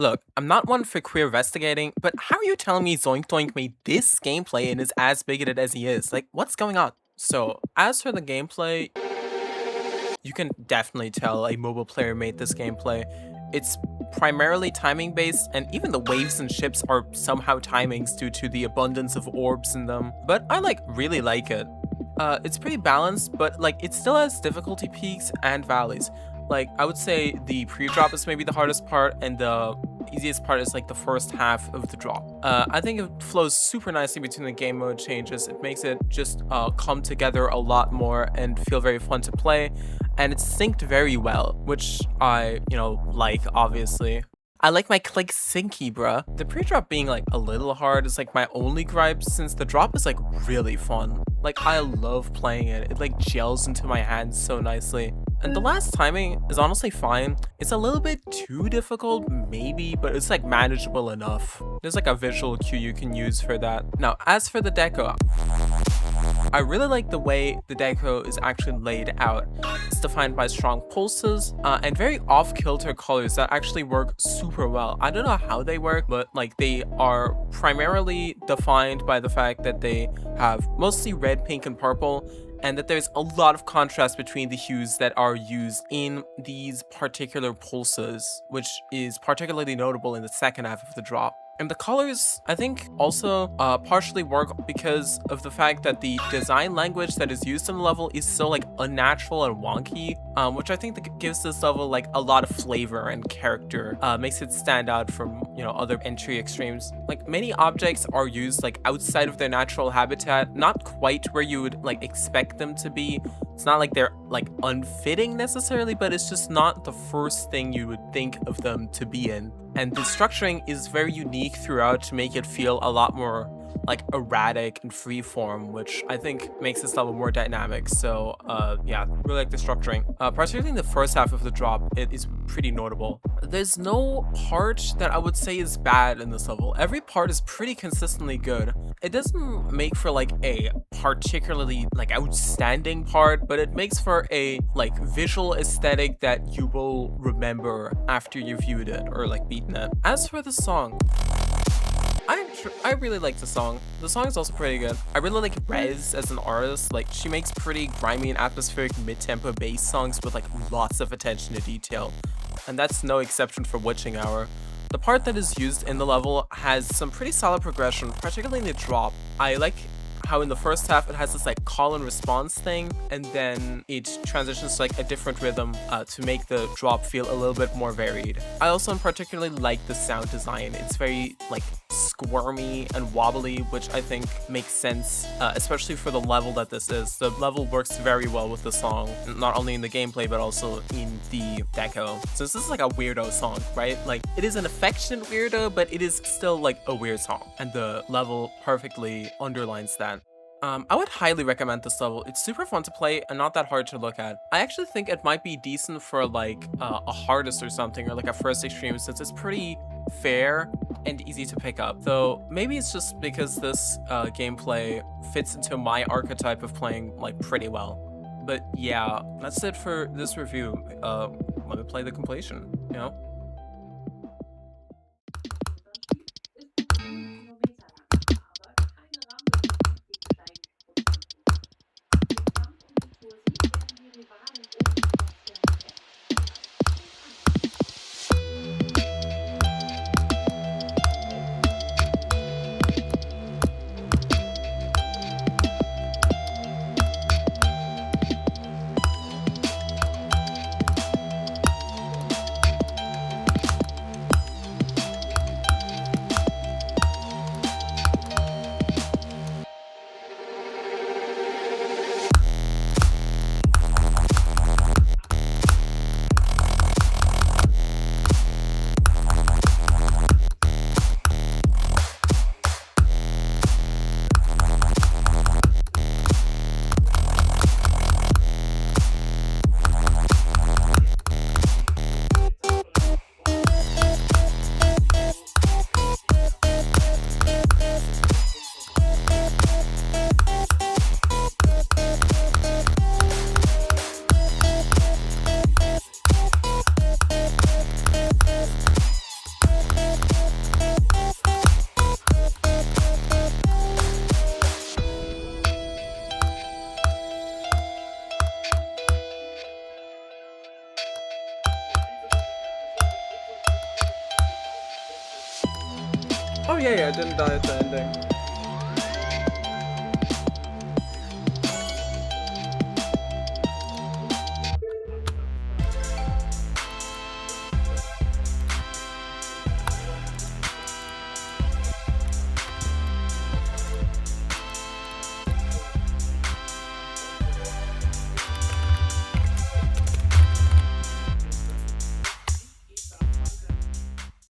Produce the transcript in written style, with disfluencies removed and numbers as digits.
Look, I'm not one for queer investigating, but how are you telling me ZoinkDoink made this gameplay and is as bigoted as he is? Like, what's going on? So, as for the gameplay, you can definitely tell a mobile player made this gameplay. It's primarily timing based, and even the waves and ships are somehow timings due to the abundance of orbs in them. But I really like it. It's pretty balanced, but it still has difficulty peaks and valleys. Like, I would say the pre-drop is maybe the hardest part, and the easiest part is like the first half of the drop. I think it flows super nicely between the game mode changes. It makes it just come together a lot more and feel very fun to play, and it's synced very well, which I, like, obviously. I like my click synchy, bruh. The pre-drop being a little hard is my only gripe, since the drop is really fun. I love playing it. It gels into my hands so nicely. And the last timing is honestly fine. It's a little bit too difficult, maybe, but it's manageable enough. There's a visual cue you can use for that. Now, as for the deco, I really like the way the deco is actually laid out. It's defined by strong pulses and very off-kilter colors that actually work super well. I don't know how they work, but they are primarily defined by the fact that they have mostly red, pink, and purple, and that there's a lot of contrast between the hues that are used in these particular pulses, which is particularly notable in the second half of the drop. And the colors, I think, also partially work because of the fact that the design language that is used in the level is so unnatural and wonky, which I think that gives this level a lot of flavor and character, makes it stand out from other entry extremes. Many objects are used outside of their natural habitat, not quite where you would expect them to be. It's not they're unfitting necessarily, but it's just not the first thing you would think of them to be in. And the structuring is very unique throughout to make it feel a lot more erratic and freeform, which I think makes this level more dynamic. So yeah, really like the structuring. Particularly in the first half of the drop, it is pretty notable. There's no part that I would say is bad in this level. Every part is pretty consistently good. It doesn't make for a particularly outstanding part, but it makes for a visual aesthetic that you will remember after you've viewed it or beaten it. As for the song, I really like the song. The song is also pretty good. I really like Rez as an artist. She makes pretty grimy and atmospheric mid-tempo bass songs with lots of attention to detail. And that's no exception for Witching Hour. The part that is used in the level has some pretty solid progression, particularly in the drop. I like how in the first half it has this call and response thing, and then it transitions to a different rhythm to make the drop feel a little bit more varied. I also particularly like the sound design. It's very squirmy and wobbly, which I think makes sense, especially for the level that this is. The level works very well with the song, not only in the gameplay but also in the deco. So this is a weirdo song, right? It is an affectionate weirdo, but it is still a weird song, and the level perfectly underlines that. I would highly recommend this level. It's super fun to play and not that hard to look at. I actually think it might be decent for a hardest or something, or a first extreme, since it's pretty fair and easy to pick up. Though maybe it's just because this gameplay fits into my archetype of playing pretty well. But yeah, that's it for this review. Let me play the completion, Oh yeah, yeah, I didn't die at the ending.